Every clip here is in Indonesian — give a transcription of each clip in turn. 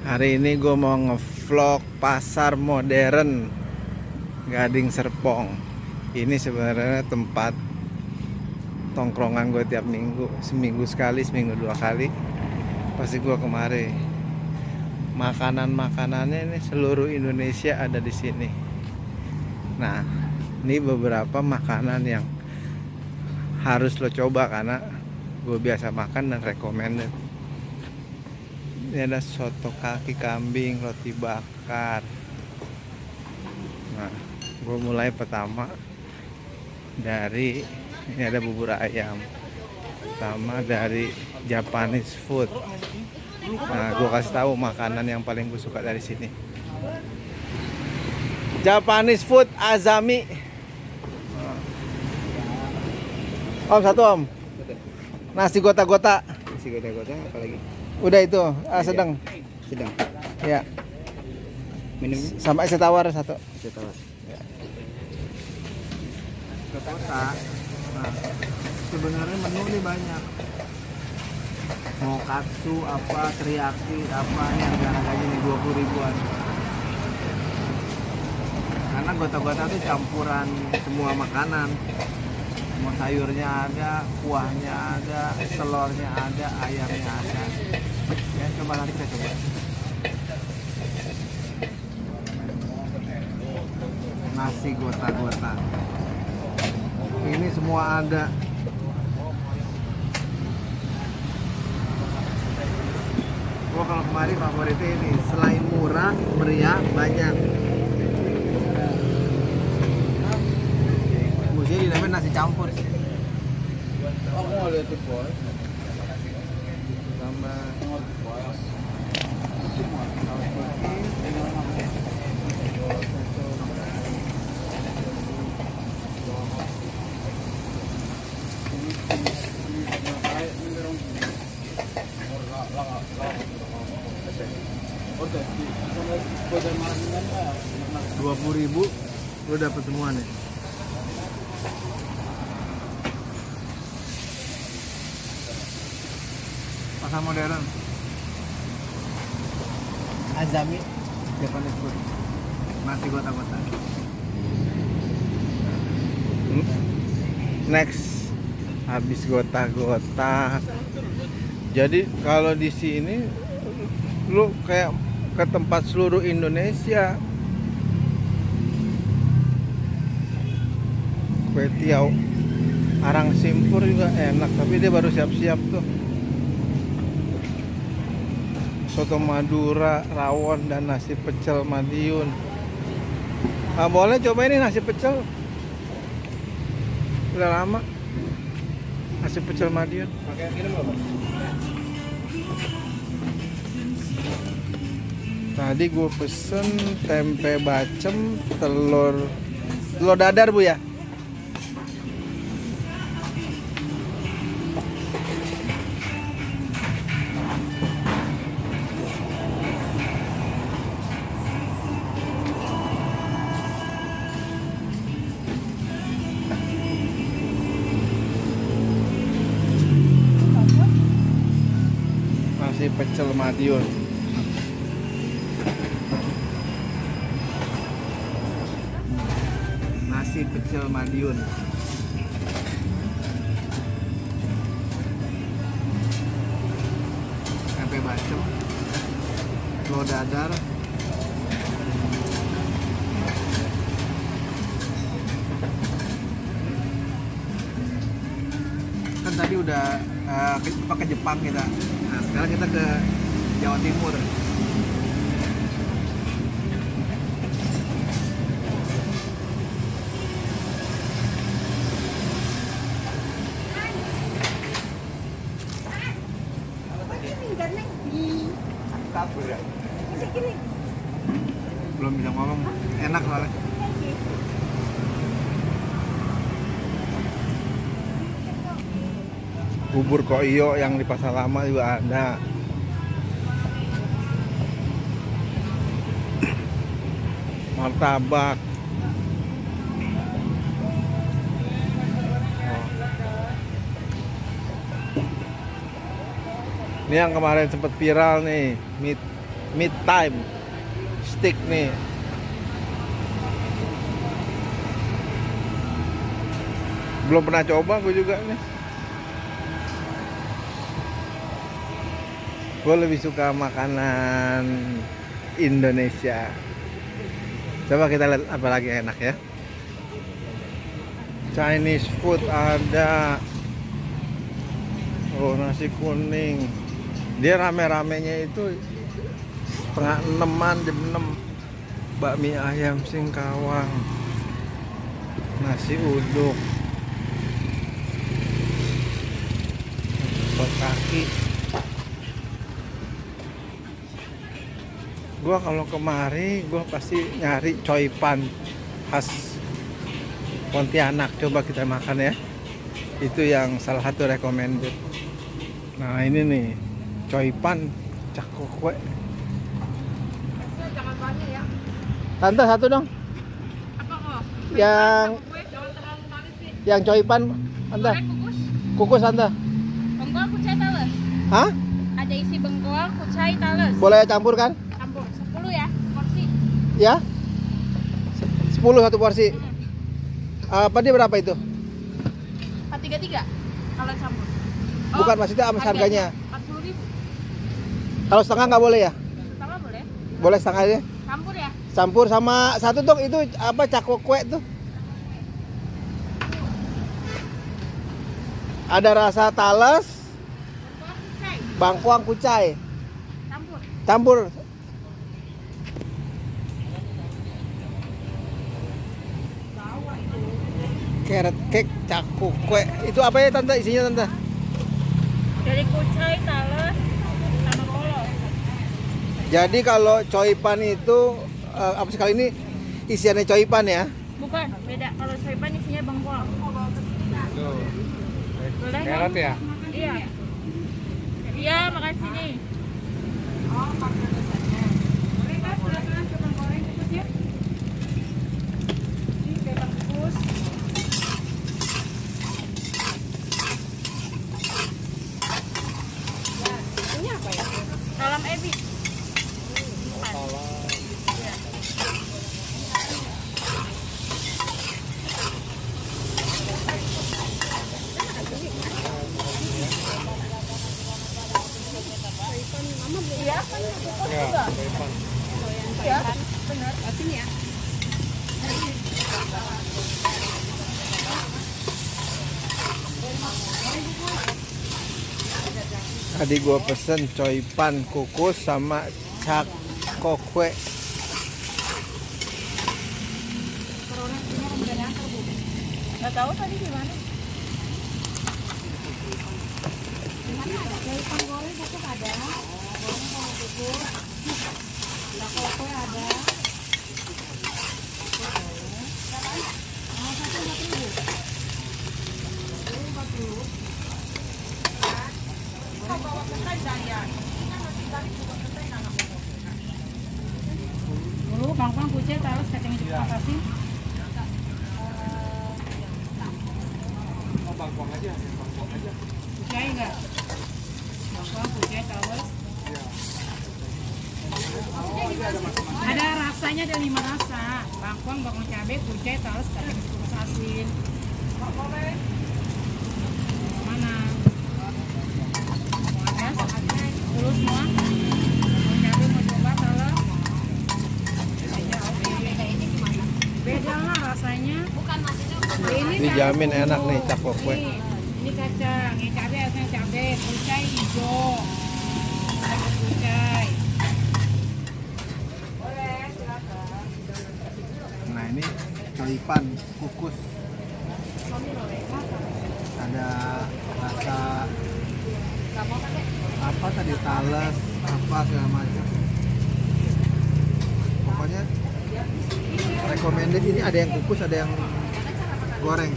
Hari ini gue mau ngevlog pasar modern Gading Serpong. Ini sebenarnya tempat tongkrongan gue tiap minggu, seminggu sekali, seminggu 2 kali. Pasti gue kemari. Makanan-makanannya ini seluruh Indonesia ada di sini. Nah, ini beberapa makanan yang harus lo coba karena gue biasa makan dan recommended. Ini ada soto kaki kambing, roti bakar. Nah, gue mulai pertama dari ini ada bubur ayam. Pertama dari Japanese food. Nah, gue kasih tahu makanan yang paling gue suka dari sini. Japanese food Azami. Om, satu om. Nasi gota-gota. Nasi gota-gota apa lagi? Udah itu, sedang. Sedang. Ya. Minum Sama es tawar satu. es tawar. Ya. Gota. Nah, sebenarnya menu ini banyak. Mau katsu apa, teriyaki apa, ini harga-harganya nih 20 ribuan. Karena gota-gota itu campuran semua makanan. Mau sayurnya ada, kuahnya ada, telurnya ada, ayamnya ada. Ya, coba nanti kita coba. Nasi gota-gota. Ini semua ada. Gua kalau kemarin favoritnya ini, selain murah, meriah, banyak. Jadi dinamain nasi campur. Oh, mau lihat tuh, Boy. Tambah Rp20.000 lo dapet semua nih. Pasar modern Azami Japanese food. Nasi gota-gota. Next, habis gota-gota. Jadi kalau di sini lu kayak ke tempat seluruh Indonesia. Kue tiaw arang simpur juga enak, tapi dia baru siap-siap tuh. Soto Madura, rawon, dan nasi pecel Madiun. Nah, boleh coba ini nasi pecel. Udah lama. Nasi pecel Madiun. Pakai minum apa? Tadi gue pesen tempe bacem, telur dadar bu ya. Nasi pecel Madiun. Nasi pecel Madiun. Tempe bacem, telur dadar, kan tadi udah ke Jepang kita. Nah, sekarang kita ke Jawa Timur. Belum bisa ngomong, enak soalnya. Bubur koyo yang di pasar lama juga ada. Martabak. Ini yang kemarin sempat viral nih, Mid time stick nih. Belum pernah coba gue juga nih. Gue lebih suka makanan Indonesia. Coba kita lihat apa lagi enak ya. Chinese food ada. Oh, nasi kuning. Dia rame-ramenya itu setengah 6-an, jam 6. Bakmi ayam Singkawang, nasi uduk, sop kaki. Gua kalau kemari gua pasti nyari coipan khas Pontianak. Coba kita makan ya. Itu yang salah satu recommended. Nah ini nih coipan cak kokwe. Jangan banyak ya. Tante satu dong. Apa kok? Yang Jangan terlalu manis sih. yang coipan Tante. Goreng kukus. Kukus Tante. Bengkoang kucai talas. Hah? Ada isi bengkoang kucai talas. Boleh campur kan? Campur 10 ya porsi. Ya. 10 satu porsi. Apa dia berapa itu? 433 kalau campur. Bukan maksudnya sama harganya. 40.000. Kalau setengah nggak boleh ya? Sama boleh? Boleh setengah aja. Campur ya? Campur sama satu dong itu apa cakokwe tuh. Ada rasa talas, Bengkoang kucai. bangkuang kucai. Campur. Campur. Carrot cake cakokwe. Itu apa ya Tante isinya Tante? Dari kucai talas sama polos. Jadi kalau coipan itu apa sekali ini isiannya coipan ya? Bukan, beda. Kalau soipan isinya bengkoang. Boleh Carrot kan? ya? Iya. Iya, makan sini. Boleh kan? Silakan coba goreng kukus ya. Ini bebang kukus. Ini apa ya? Talam ebi. Iya, kan kukus juga. Iya, benar. Sini ya. Tadi gua pesen coipan kukus sama cak kokwe. Nggak tahu tadi gimana. Dulu bangkuang kucai talas kacang hijau makasih. Bangkuang aja. Kucai enggak? Bangkuang kucai talas. Ada rasanya, ada 5 rasa. Bangkuang, bawang cabai, kucai, talas, kacang hijau asin. Mana? Dulu semua. Bawang cabai mau coba talas. Beda lah rasanya. Bukan maksudnya. Dijamin enak nih cak kokwe. Ini kacang, ini cabai, asalnya cabai, kucai hijau. Kucai. Nah ini coipan kukus. Ada rasa apa tadi talas apa segala macam. Pokoknya recommended ini ada yang kukus ada yang goreng.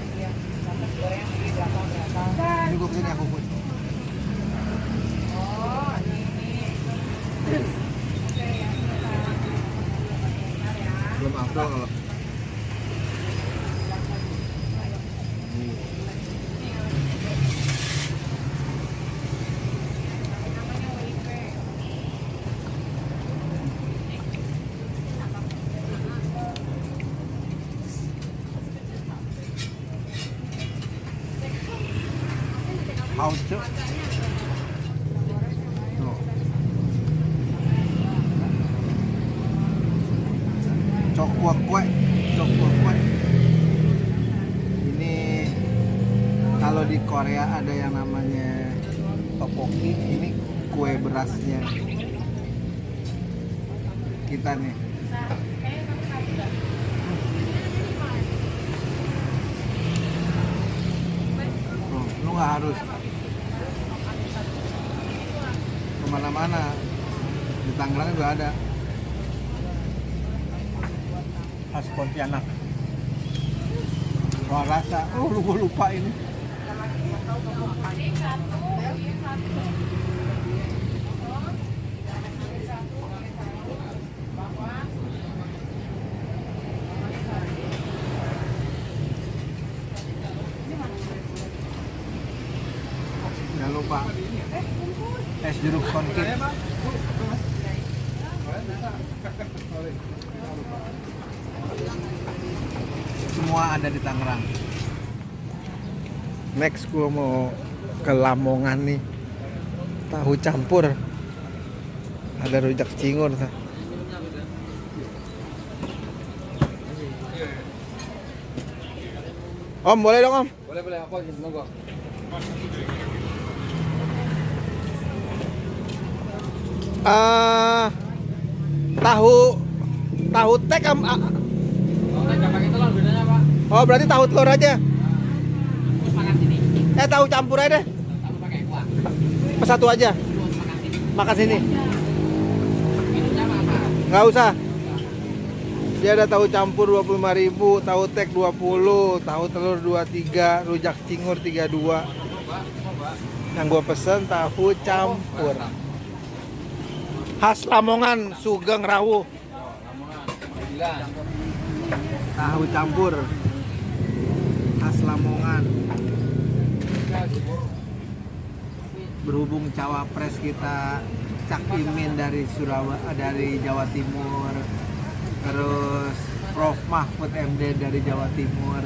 Ini gue pesen yang kukus. Belum afdol kalau haus cok. Tuh. Cok kue. Ini kalau di Korea ada yang namanya tteokbokki, ini kue berasnya kita nih. Lu nggak harus kemana-mana, di Tangerang juga ada. Khas Pontianak. Wah rasa, gua lupa ini. Jangan lupa es jeruk konkit. Semua ada di Tangerang. Next gua mau ke Lamongan nih. Tahu campur. Ada rujak cingur tuh. Om, boleh dong, Om? Boleh apa gitu monggo. Tahu tek Nggak pakai telur bedanya apa? Oh, berarti tahu telur aja. Terus makan sini. Tahu campur aja deh. Tahu pakai kuah. Satu aja. Terus makan sini. Makan sini. Minumnya apa? Nggak usah. Dia ada tahu campur 25.000, tahu tek 20, tahu telur 23, rujak cingur 32. Yang gua pesen tahu campur. Khas Lamongan, Sugeng Rawuh. Tahu campur khas Lamongan. Berhubung cawapres kita Cak Imin dari Jawa Timur, terus Prof Mahfud MD dari Jawa Timur,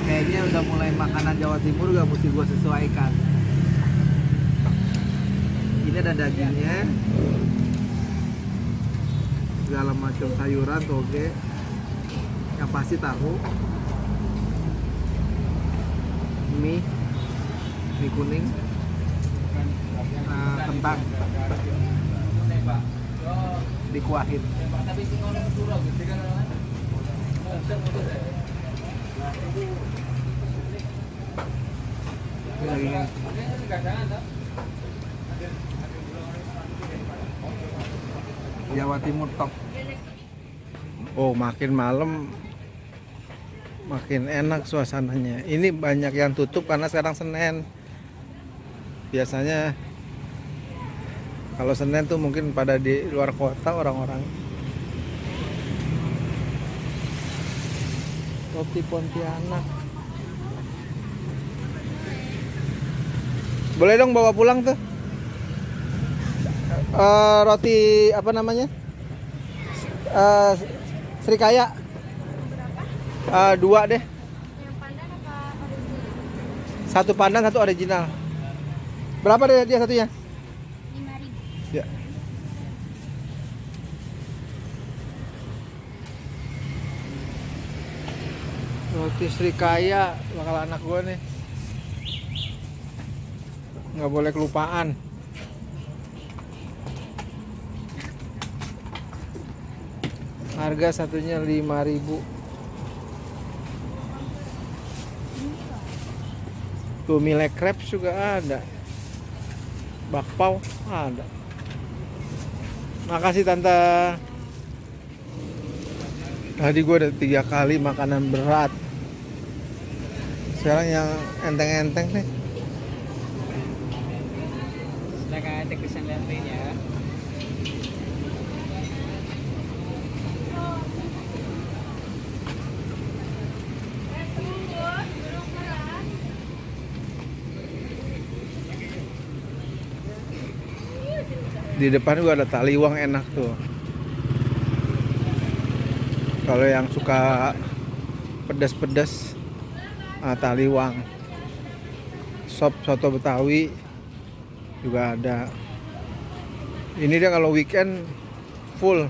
kayaknya udah mulai makanan Jawa Timur gak mesti gue sesuaikan. Ini ada dagingnya, segala macam sayuran, toge, yang pasti tahu, mie kuning, kentang dikuahin. Jawa Timur top. Oh, makin malam makin enak suasananya. Ini banyak yang tutup karena sekarang Senin. Biasanya kalau Senin tuh mungkin pada di luar kota orang-orang. Roti Pontianak. Boleh dong bawa pulang tuh. Roti apa namanya? Srikaya. Dua deh. Yang pandan apa original? Satu pandan, satu original. Berapa deh dia satunya? 5.000. Ya. Roti Srikaya bakal anak gue nih. Nggak boleh kelupaan. Harga satunya 5.000. Tuh milk crepes juga ada. Bakpao ada. Makasih Tante. Tadi gue ada 3 kali makanan berat. Sekarang yang enteng-enteng nih. Silakan tegusan lain ya. Di depan juga ada taliwang enak tuh. Kalau yang suka pedas-pedas, taliwang. sop soto Betawi juga ada. Ini dia kalau weekend full.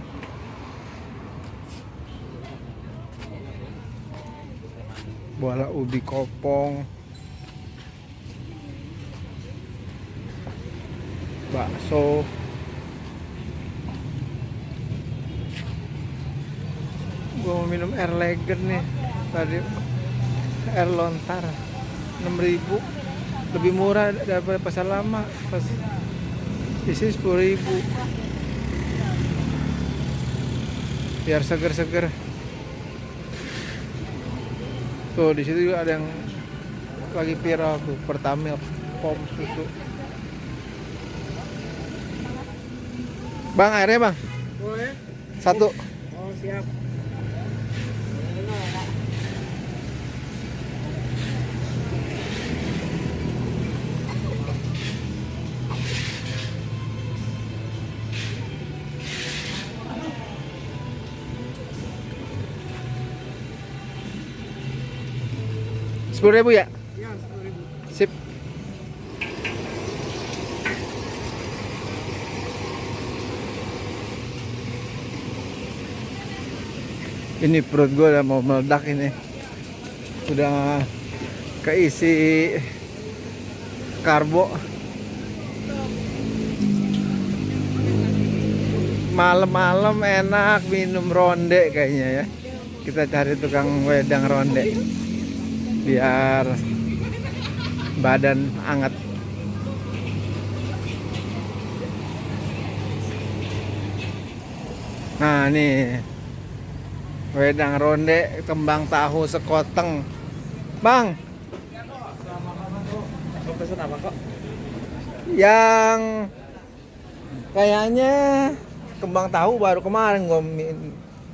Bola ubi kopong, bakso, gua mau minum air lager nih tadi, air lontar 6.000, lebih murah daripada pasar lama, pas isi 10.000, biar seger-seger. Tuh di situ juga ada yang lagi viral tuh, Pertamil pom susu. Bang, airnya bang? Boleh. Satu. Oh siap. Rp10.000 ya? Ya 10.000. Sip. Ini perut gue udah mau meledak ini. Udah keisi karbo. Malam-malam enak minum ronde kayaknya ya. Kita cari tukang wedang ronde biar badan anget. Nah nih wedang ronde, kembang tahu sekoteng. Bang, Pesan apa kok? yang kayaknya kembang tahu baru kemarin gua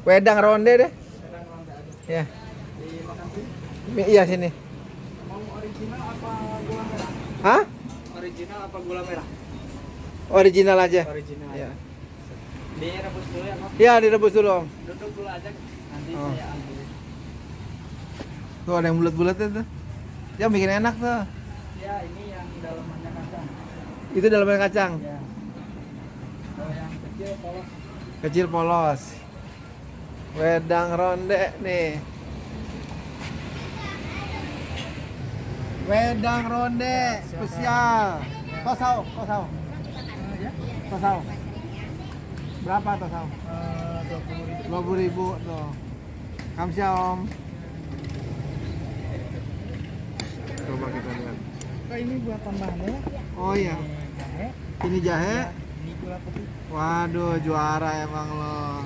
wedang ronde deh. Ya. Iya sini. Mau original apa gula merah? Hah? Original apa gula merah? Original aja. Original. Ya. Direbus dulu ya, Kok. Ya, direbus dulu, Om. Duduk dulu aja. Nanti Oh. saya ambil. Tuh ada yang bulat-bulat itu. Ya bikin enak tuh. Ya, ini yang dalamannya kacang. Itu dalamnya kacang. Ya. Kalau yang kecil polos. Kecil polos. Wedang ronde nih. Wedang ronde spesial. Tosau. Tosau. Berapa tosau? 20.000 tuh. Kamsia Om. Coba kita lihat. Kok ini buat tambahannya? Oh iya. Jahe. Ini jahe. Ini gula putih. Waduh, juara emang lo.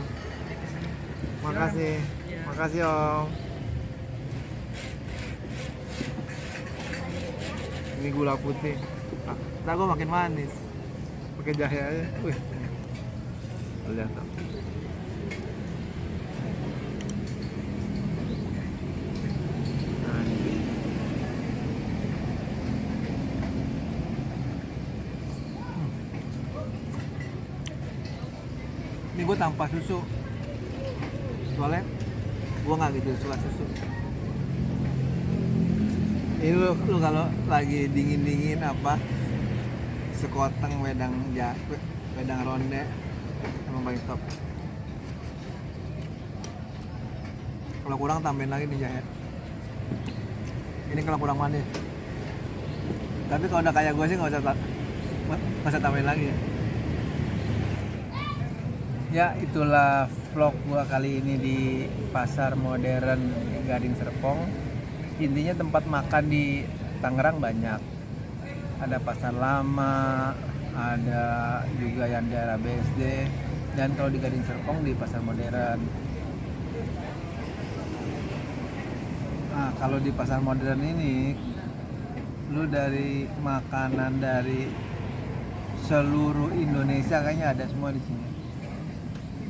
Makasih. Makasih Om. Ini gula putih. Ntar gue makin manis. Pakai jahe aja. Wih. Lihat tuh. Nah, ini. Ini gue tanpa susu. Soalnya gue nggak gitu suka susu. Ini lu kalau lagi dingin apa sekoteng wedang ronde emang paling top. Kalau kurang tambahin lagi nih jahe. Ini kalau kurang manis. Tapi kalau udah kayak gue sih nggak usah tambahin lagi. Ya itulah vlog gua kali ini di pasar modern Gading Serpong. Intinya tempat makan di Tangerang banyak. Ada pasar lama, ada juga yang daerah BSD, dan kalau di Gading Serpong di pasar modern. Nah kalau di pasar modern ini lu dari makanan dari seluruh Indonesia kayaknya ada semua di sini.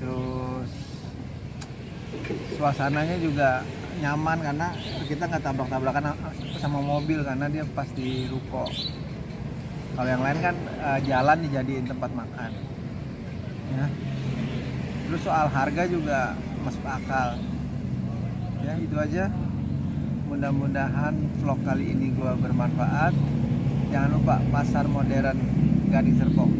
Terus suasananya juga nyaman karena kita nggak tabrak-tabrakan sama mobil karena dia pas di ruko. Kalau yang lain kan jalan dijadiin tempat makan. Ya. Terus soal harga juga masuk akal. Ya itu aja. Mudah-mudahan vlog kali ini gua bermanfaat. Jangan lupa pasar modern Gading Serpong.